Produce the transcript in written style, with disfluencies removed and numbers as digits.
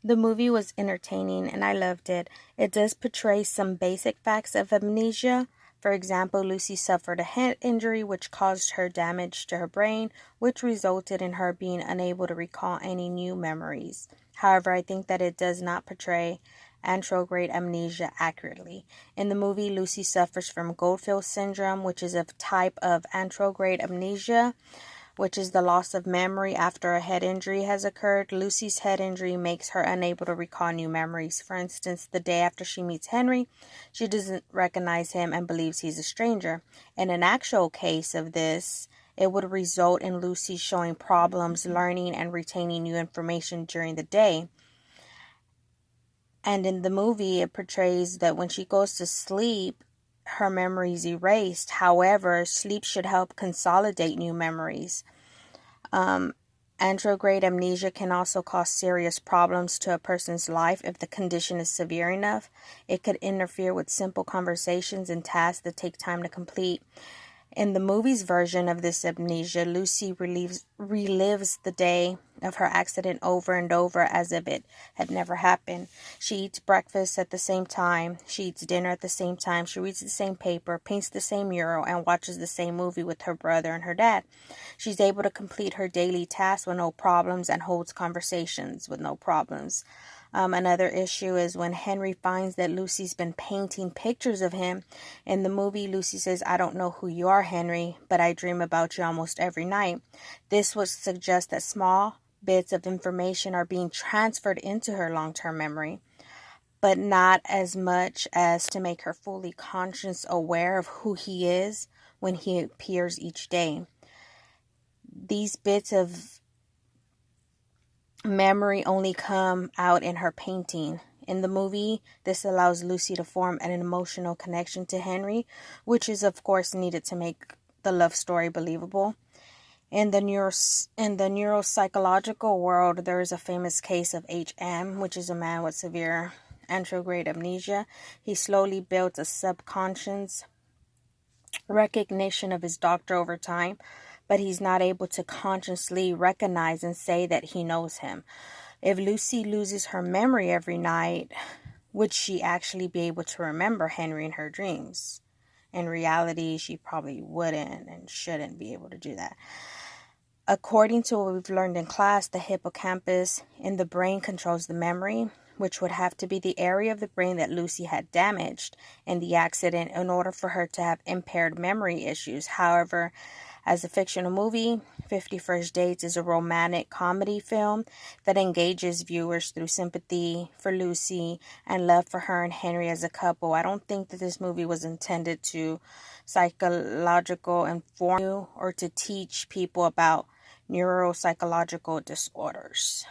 The movie was entertaining and I loved it. It does portray some basic facts of amnesia. For example, Lucy suffered a head injury which caused her damage to her brain, which resulted in her being unable to recall any new memories. However, I think that it does not portray anterograde amnesia accurately. In the movie, Lucy suffers from Goldfield syndrome, which is a type of anterograde amnesia, which is the loss of memory after a head injury has occurred. Lucy's head injury makes her unable to recall new memories. For instance, the day after she meets Henry, she doesn't recognize him and believes he's a stranger. In an actual case of this, it would result in Lucy showing problems learning and retaining new information during the day. And in the movie, it portrays that when she goes to sleep, her memories erased. However, sleep should help consolidate new memories. Anterograde amnesia can also cause serious problems to a person's life if the condition is severe enough. It could interfere with simple conversations and tasks that take time to complete. In the movie's version of this amnesia, Lucy relives the day of her accident over and over as if it had never happened. She eats breakfast at the same time. She eats dinner at the same time. She reads the same paper, paints the same mural, and watches the same movie with her brother and her dad. She's able to complete her daily tasks with no problems and holds conversations with no problems. Another issue is when Henry finds that Lucy's been painting pictures of him. In the movie, Lucy says, "I don't know who you are, Henry, but I dream about you almost every night." This would suggest that small bits of information are being transferred into her long-term memory, but not as much as to make her fully conscious aware of who he is when he appears each day. These bits of memory only come out in her painting. In the movie, this allows Lucy to form an emotional connection to Henry, which is of course needed to make the love story believable. In the neuropsychological world, there is a famous case of HM, which is a man with severe anterograde amnesia. He slowly builds a subconscious recognition of his doctor over time, but he's not able to consciously recognize and say that he knows him. If Lucy loses her memory every night, would she actually be able to remember Henry in her dreams? In reality, she probably wouldn't and shouldn't be able to do that. According to what we've learned in class, the hippocampus in the brain controls the memory, which would have to be the area of the brain that Lucy had damaged in the accident in order for her to have impaired memory issues. However, as a fictional movie, 50 First Dates is a romantic comedy film that engages viewers through sympathy for Lucy and love for her and Henry as a couple. I don't think that this movie was intended to psychological inform you or to teach people about neuropsychological disorders.